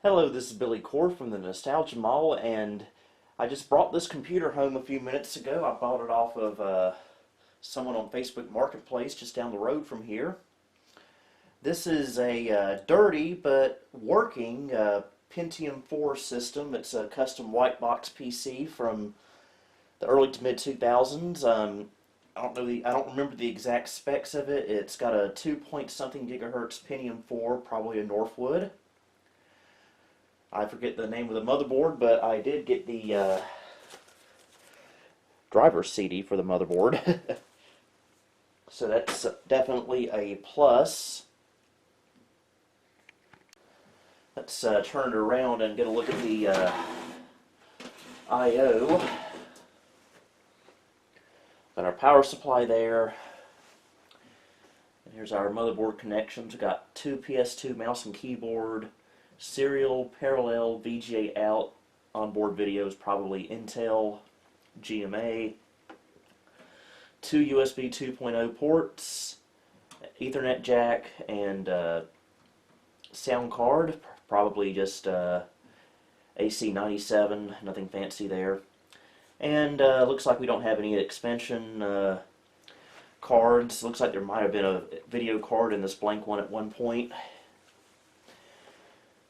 Hello, this is Billy Cord from the Nostalgia Mall, and I just brought this computer home a few minutes ago. I bought it off of someone on Facebook Marketplace just down the road from here. This is a dirty but working Pentium 4 system. It's a custom whitebox PC from the early to mid 2000s. I don't remember the exact specs of it. It's got a 2 point something gigahertz Pentium 4, probably a Northwood. I forget the name of the motherboard, but I did get the driver's CD for the motherboard. So that's definitely a plus. Let's turn it around and get a look at the I/O. Got our power supply there. And here's our motherboard connections. We've got two PS2 mouse and keyboard, serial, parallel, VGA out, onboard videos, probably Intel, GMA, two USB 2.0 ports, Ethernet jack, and sound card, probably just AC 97, nothing fancy there. And looks like we don't have any expansion cards. Looks like there might have been a video card in this blank one at one point.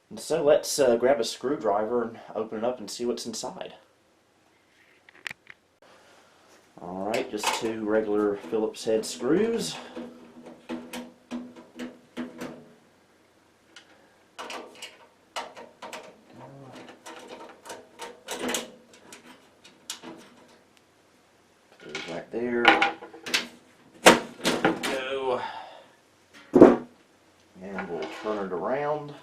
And so let's grab a screwdriver and open it up and see what's inside. Alright, just two regular Phillips head screws. Put those right there. Go. And we'll turn it around.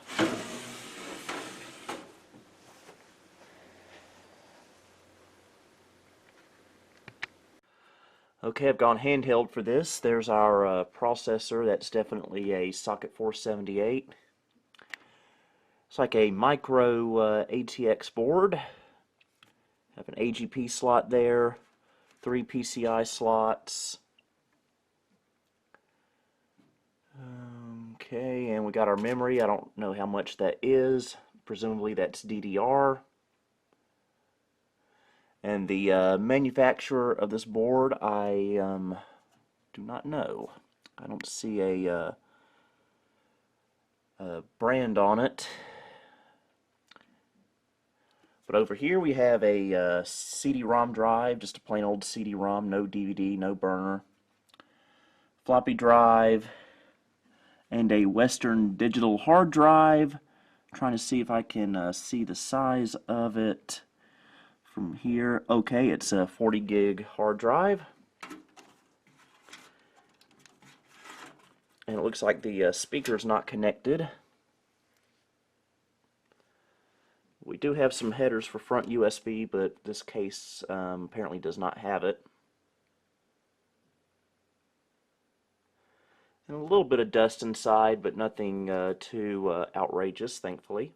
Okay, I've gone handheld for this. There's our processor. That's definitely a socket 478. It's like a micro ATX board. Have an AGP slot there, 3 PCI slots. Okay, and we got our memory. I don't know how much that is. Presumably that's DDR. And the manufacturer of this board, I do not know. I don't see a brand on it. But over here we have a CD-ROM drive, just a plain old CD-ROM, no DVD, no burner. Floppy drive, and a Western Digital hard drive. I'm trying to see if I can see the size of it from here. Okay, it's a 40 gig hard drive. And it looks like the speaker's not connected. We do have some headers for front USB, but this case apparently does not have it. And a little bit of dust inside, but nothing too outrageous, thankfully.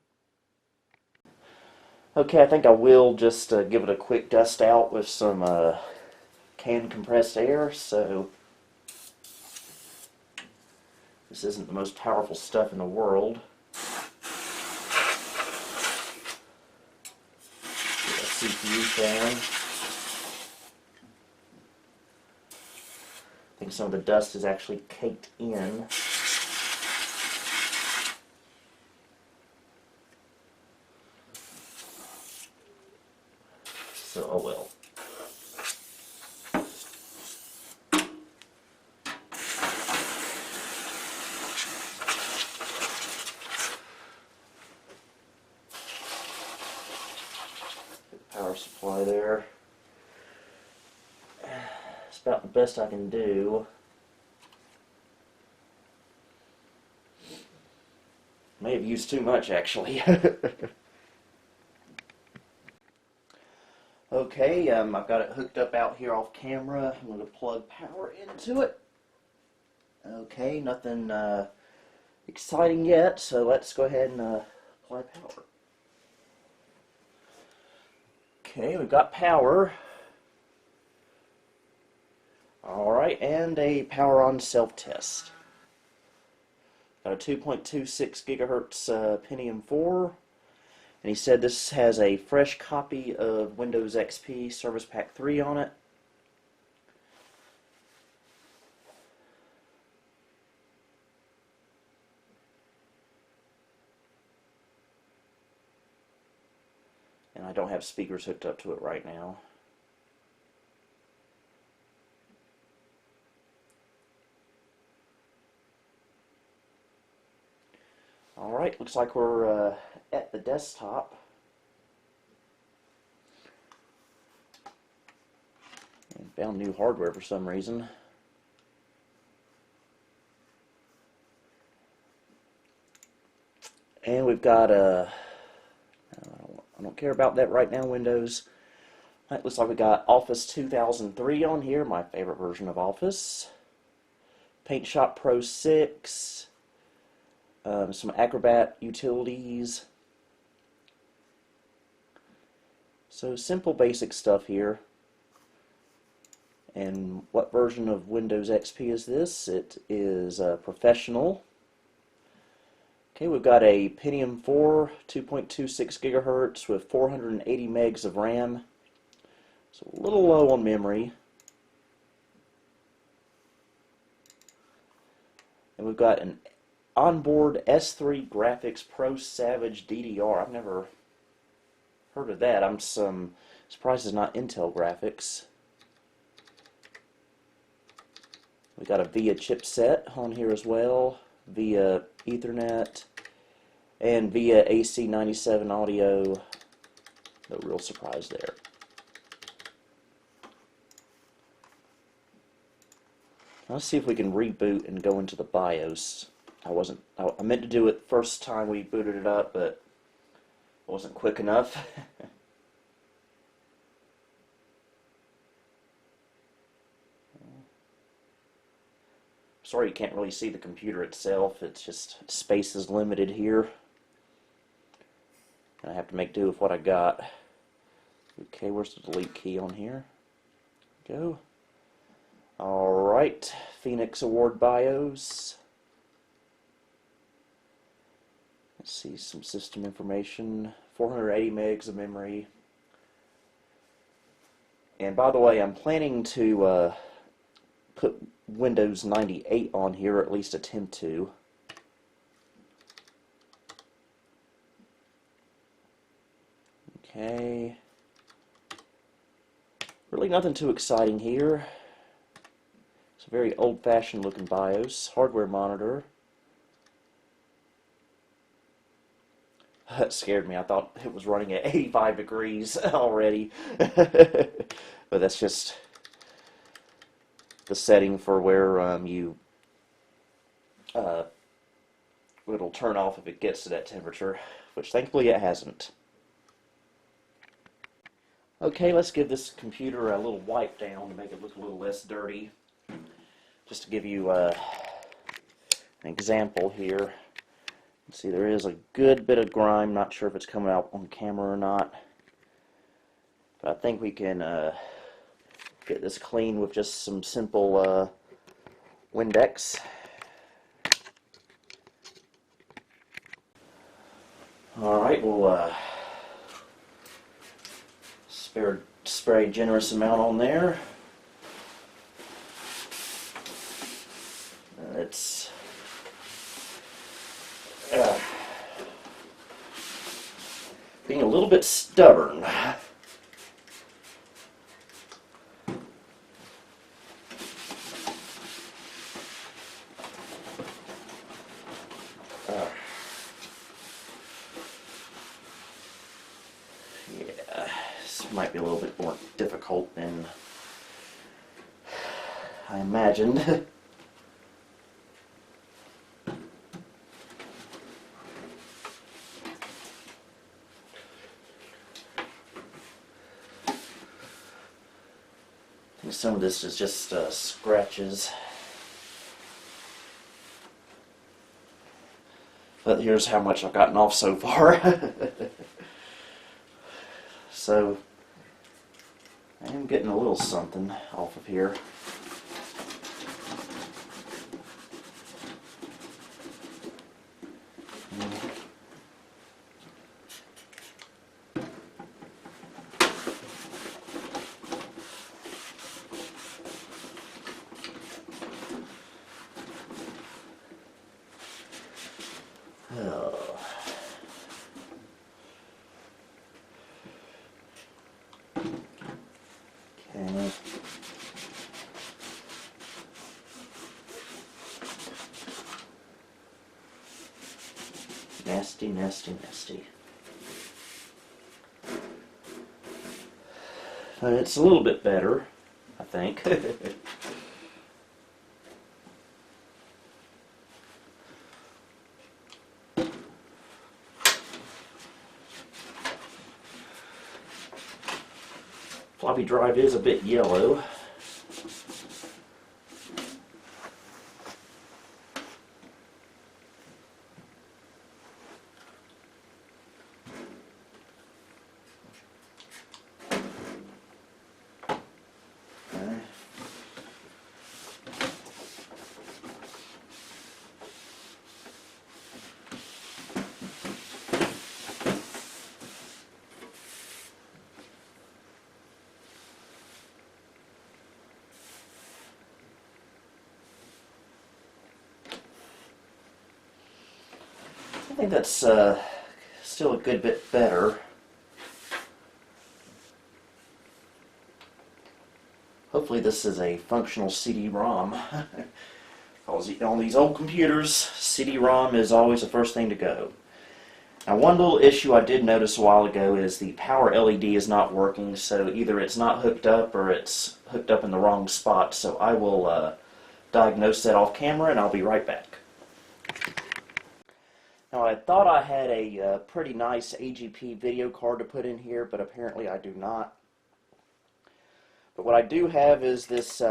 Okay, I think I will just give it a quick dust out with some canned compressed air. So this isn't the most powerful stuff in the world. CPU fan. I think some of the dust is actually caked in. So, oh well. Power supply there. It's about the best I can do. May have used too much, actually. Okay, I've got it hooked up out here off camera. I'm going to plug power into it. Okay, nothing exciting yet, so let's go ahead and apply power. Okay, we've got power. Alright, and a power on self-test. Got a 2.26 gigahertz Pentium 4, And he said this has a fresh copy of Windows XP Service Pack 3 on it. And I don't have speakers hooked up to it right now. Alright, looks like we're at the desktop. And found new hardware for some reason. And we've got I don't care about that right now, Windows. It looks like we got Office 2003 on here, my favorite version of Office. Paint Shop Pro 6. Some Acrobat utilities. So simple basic stuff here. And what version of Windows XP is this? It is Professional. Okay, we've got a Pentium 4, 2.26 gigahertz with 480 megs of RAM. So a little low on memory. And we've got an onboard S3 Graphics Pro Savage DDR. I've never heard of that. I'm surprised it's not Intel graphics. We got a VIA chipset on here as well, via Ethernet, and via AC97 audio. No real surprise there. Let's see if we can reboot and go into the BIOS. I meant to do it first time we booted it up, but it wasn't quick enough. Sorry you can't really see the computer itself. It's just space is limited here. And I have to make do with what I got. Okay, where's the delete key on here? Go. Alright, Phoenix Award BIOS. Let's see, some system information. 480 megs of memory. And by the way, I'm planning to put Windows 98 on here, or at least attempt to. Okay. Really nothing too exciting here. It's a very old-fashioned looking BIOS. Hardware monitor. That scared me. I thought it was running at 85 degrees already. But that's just the setting for where it'll turn off if it gets to that temperature, which thankfully it hasn't. Okay, let's give this computer a little wipe down to make it look a little less dirty. Just to give you an example here. See, there is a good bit of grime. Not sure if it's coming out on camera or not. But I think we can get this clean with just some simple Windex. Alright, we'll spray a generous amount on there. It's being a little bit stubborn. Yeah, this might be a little bit more difficult than I imagined. Some of this is just scratches. But here's how much I've gotten off so far. So, I am getting a little something off of here. Okay. Nasty, nasty, nasty. It's a little bit better, I think. Floppy drive is a bit yellow. I think that's still a good bit better. Hopefully this is a functional CD-ROM. Because on these old computers, CD-ROM is always the first thing to go. Now one little issue I did notice a while ago is the power LED is not working, so either it's not hooked up or it's hooked up in the wrong spot. So I will diagnose that off camera and I'll be right back. Now I thought I had a pretty nice AGP video card to put in here, but apparently I do not. But what I do have is this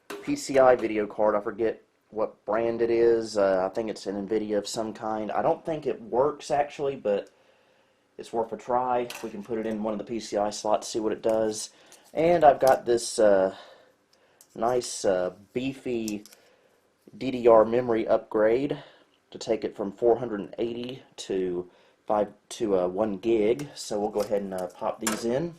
PCI video card. I forget what brand it is. I think it's an NVIDIA of some kind. I don't think it works actually, but it's worth a try. We can put it in one of the PCI slots, see what it does. And I've got this nice beefy DDR memory upgrade to take it from 480 to 1 gig. So we'll go ahead and pop these in.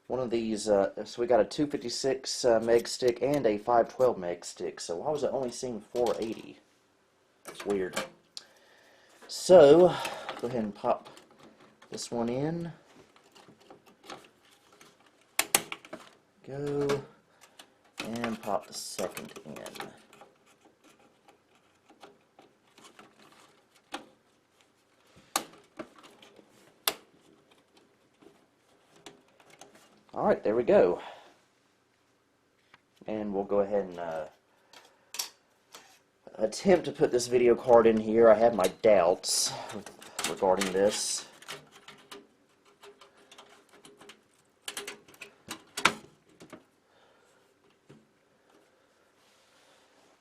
One of these, so we got a 256 meg stick and a 512 meg stick. So why was it only seeing 480? It's weird. So, go ahead and pop this one in. Go. And pop the second in. Alright, there we go. And we'll go ahead and attempt to put this video card in here. I have my doubts regarding this.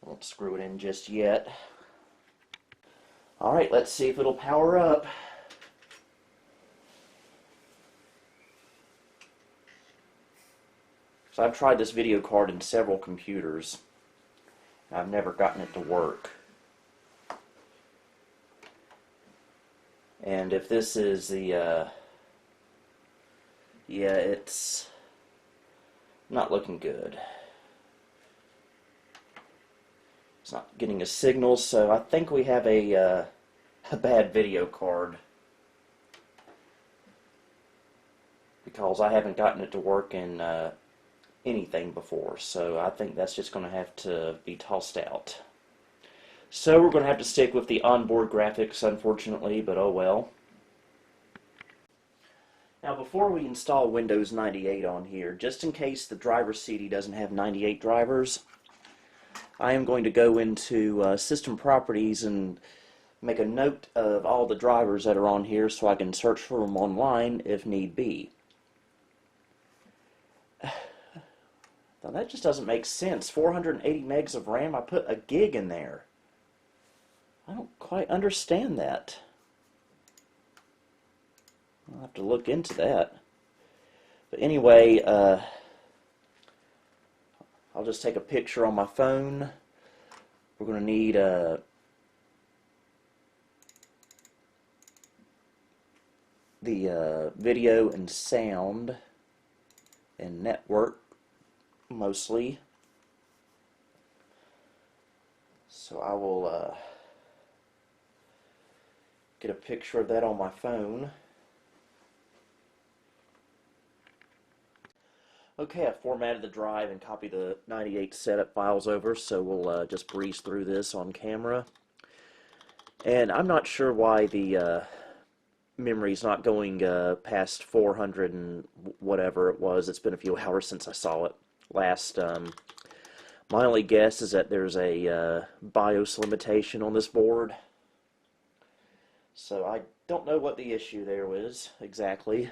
Won't screw it in just yet. Alright, let's see if it'll power up. So I've tried this video card in several computers. I've never gotten it to work. And if this is the, yeah, it's not looking good. It's not getting a signal, so I think we have a bad video card. Because I haven't gotten it to work in anything before, so I think that's just going to have to be tossed out. So we're going to have to stick with the onboard graphics, unfortunately, but oh well. Now before we install Windows 98 on here, just in case the driver CD doesn't have 98 drivers, I am going to go into System Properties and make a note of all the drivers that are on here so I can search for them online if need be. Now that just doesn't make sense. 480 megs of RAM, I put a gig in there. I don't quite understand that. I'll have to look into that. But anyway, I'll just take a picture on my phone. We're going to need the video and sound and network mostly. So I will get a picture of that on my phone. Okay, I formatted the drive and copied the 98 setup files over, so we'll just breeze through this on camera. And I'm not sure why the memory's not going past 400 and whatever it was. It's been a few hours since I saw it last. My only guess is that there's a BIOS limitation on this board. So I don't know what the issue there is exactly.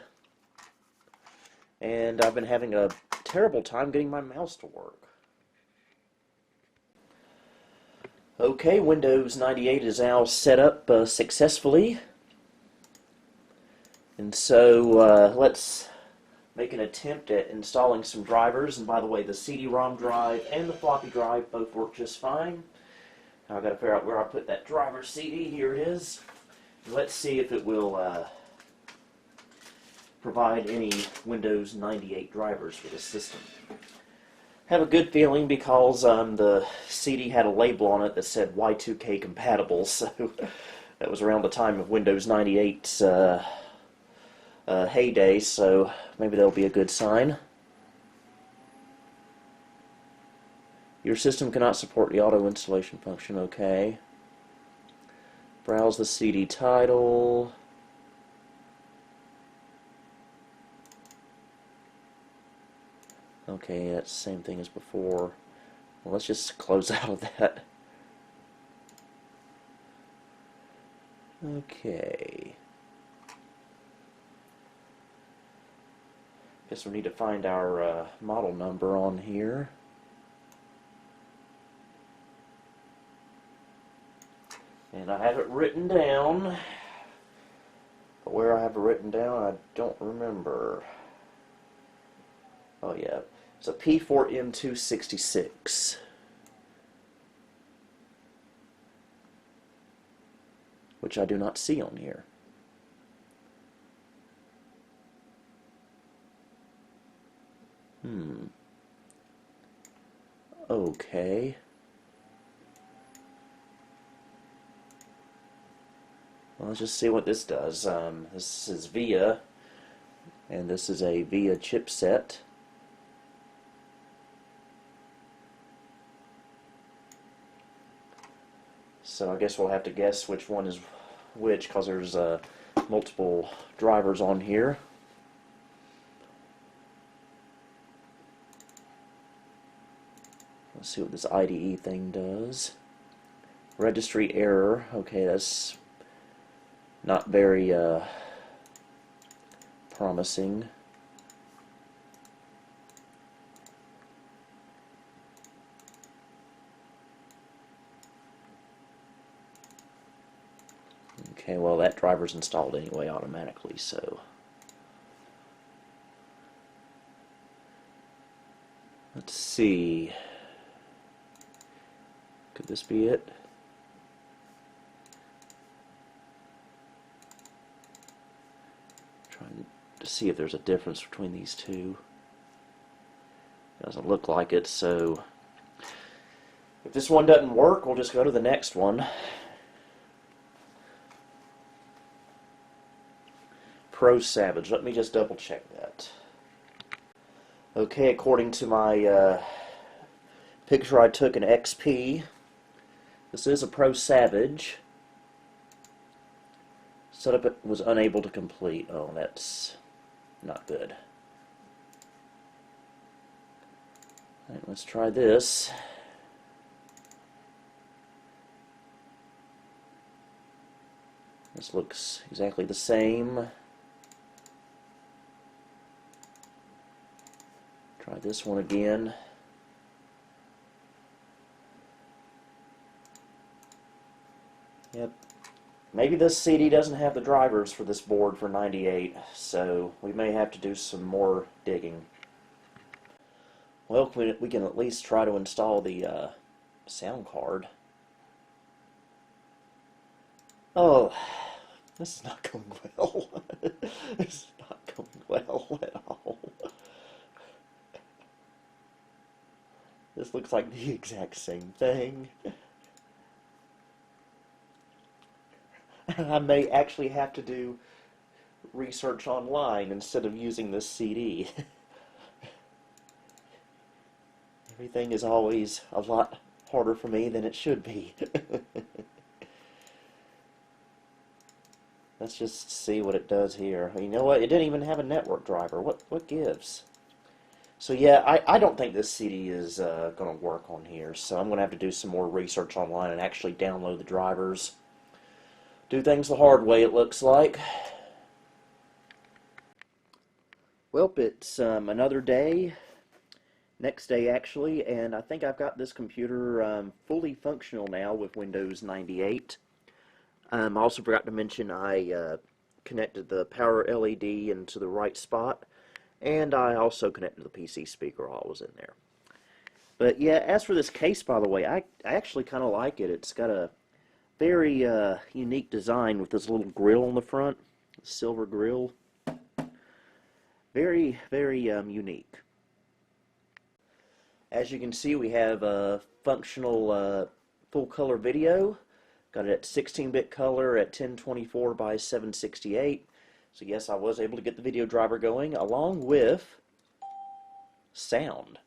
And I've been having a terrible time getting my mouse to work. Okay, Windows 98 is now set up successfully. And so let's make an attempt at installing some drivers. And by the way, the CD-ROM drive and the floppy drive both work just fine. Now I've got to figure out where I put that driver CD. Here it is. Let's see if it will provide any Windows 98 drivers for the system. Have a good feeling because the CD had a label on it that said Y2K compatible, so that was around the time of Windows 98's heyday, so maybe that'll be a good sign. Your system cannot support the auto installation function. Okay. Browse the CD title. Okay, that's the same thing as before. Well, let's just close out of that. Okay. Guess we need to find our model number on here. And I have it written down. But where I have it written down, I don't remember. Oh yeah, it's a P4M266. Which I do not see on here. Okay. Well, let's just see what this does. This is VIA, and this is a VIA chipset. So I guess we'll have to guess which one is which, because there's multiple drivers on here. Let's see what this IDE thing does. Registry error. Okay, that's not very promising. Okay, well that driver's installed anyway automatically, so let's see. Could this be it? Trying to see if there's a difference between these two. Doesn't look like it, so if this one doesn't work, we'll just go to the next one. Pro Savage. Let me just double check that. Okay, according to my picture I took in XP, this is a Pro Savage. Setup was unable to complete. Oh, that's not good. Alright, let's try this. This looks exactly the same. Try this one again. Yep. Maybe this CD doesn't have the drivers for this board for 98, so we may have to do some more digging. Well, we can at least try to install the sound card. Oh, this is not going well. This is not going well at all. This looks like the exact same thing. I may actually have to do research online instead of using this CD. Everything is always a lot harder for me than it should be. Let's just see what it does here. You know what? It didn't even have a network driver. What gives? So yeah, I don't think this CD is going to work on here, so I'm going to have to do some more research online and actually download the drivers. Do things the hard way, it looks like. Well, it's another day, next day actually, and I think I've got this computer fully functional now with Windows 98. I also forgot to mention I connected the power LED into the right spot, and I also connected the PC speaker while I was in there. But yeah, as for this case, by the way, I actually kind of like it. It's got a very unique design with this little grill on the front, silver grill. Very, very unique. As you can see, we have a functional full color video. Got it at 16-bit color at 1024 by 768. So yes, I was able to get the video driver going along with sound.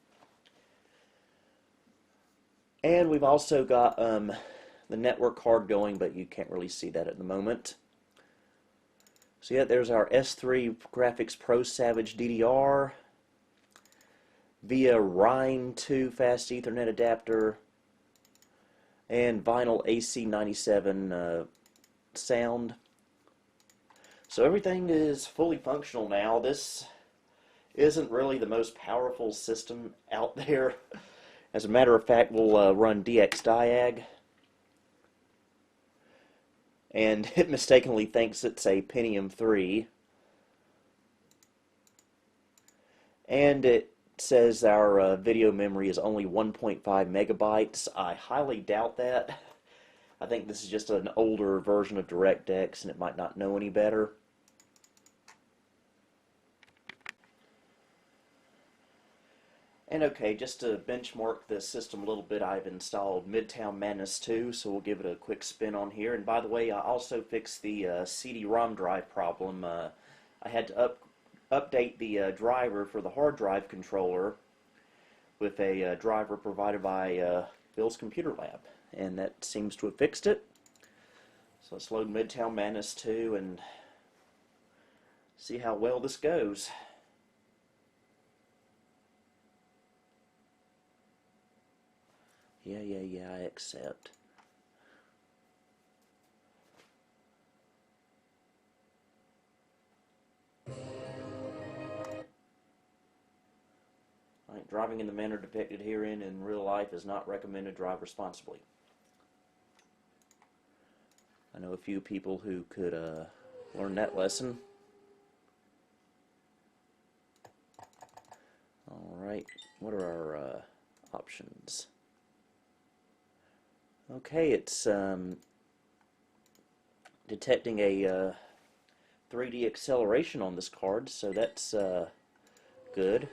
And we've also got the network card going, but you can't really see that at the moment. So yeah, there's our S3 Graphics Pro Savage DDR via Rhine 2 fast Ethernet adapter and vinyl AC97 sound. So everything is fully functional now. This isn't really the most powerful system out there. As a matter of fact, we'll run DXDiag, and it mistakenly thinks it's a Pentium 3. And it says our video memory is only 1.5 megabytes. I highly doubt that. I think this is just an older version of DirectX, and it might not know any better. And okay, just to benchmark the system a little bit, I've installed Midtown Madness 2, so we'll give it a quick spin on here. And by the way, I also fixed the CD-ROM drive problem. I had to update the driver for the hard drive controller with a driver provided by Bill's Computer Lab, and that seems to have fixed it. So let's load Midtown Madness 2 and see how well this goes. Yeah, I accept. Alright, driving in the manner depicted herein in real life is not recommended. Drive responsibly. I know a few people who could learn that lesson. Alright, what are our options? Okay, it's detecting a 3D acceleration on this card, so that's good.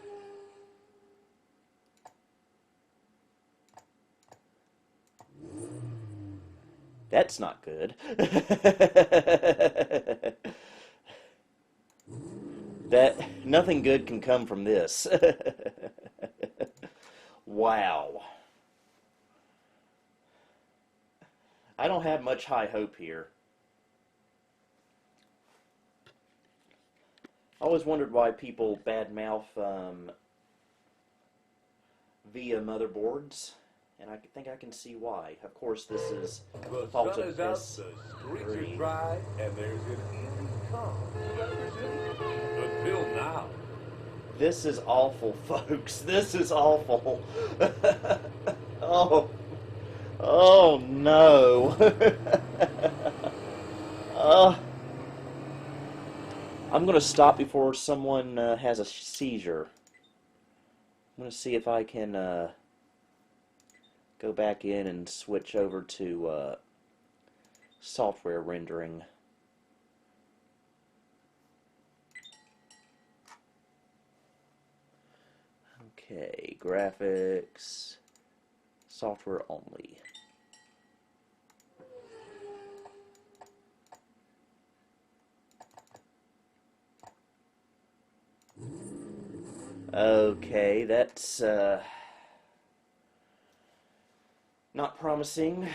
That's not good. Nothing good can come from this. Wow. I don't have much high hope here. I always wondered why people badmouth via motherboards, and I think I can see why. Of course, this is the fault of this. The streets are dry, and there's an easy come to represent. Until now. This is awful, folks. This is awful. Oh. Oh no. I'm going to stop before someone has a seizure. I'm going to see if I can go back in and switch over to software rendering. Okay, graphics. Software only. Okay, that's not promising.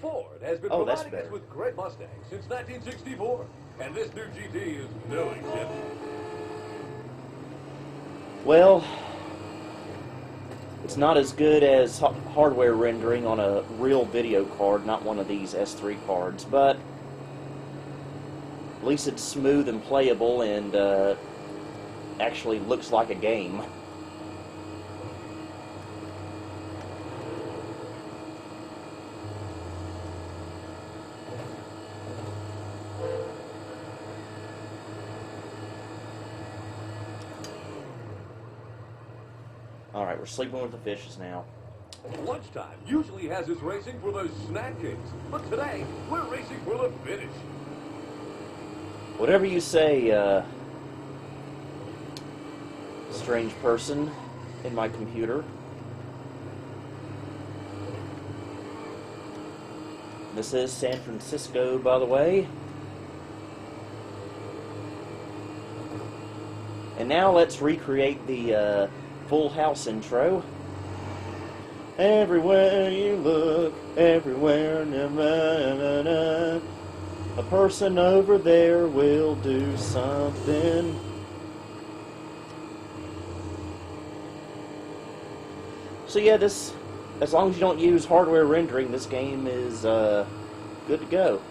Ford has been Oh, that's providing us better. with great Mustangs since 1964, and this new GT is no exception. Well, it's not as good as hardware rendering on a real video card, not one of these S3 cards, but at least it's smooth and playable and actually looks like a game. Alright, we're sleeping with the fishes now. Lunchtime usually has us racing for those snack cakes, but today we're racing for the finish. Whatever you say, strange person in my computer. This is San Francisco, by the way. And now let's recreate the Full House intro. Everywhere you look, everywhere, na, na, na, na, a person over there will do something. So yeah, this, as long as you don't use hardware rendering, this game is good to go.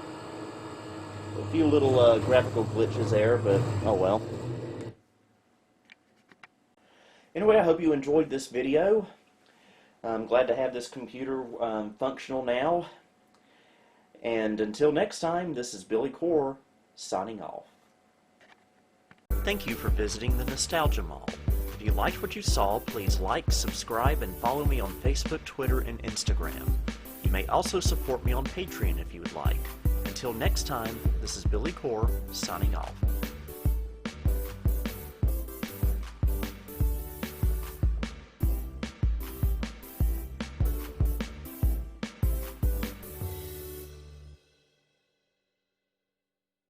A few little graphical glitches there, but oh well. Anyway, I hope you enjoyed this video. I'm glad to have this computer functional now. And until next time, this is Billy Core, signing off. Thank you for visiting the Nostalgia Mall. If you liked what you saw, please like, subscribe, and follow me on Facebook, Twitter, and Instagram. You may also support me on Patreon if you would like. Until next time, this is Billy Core, signing off.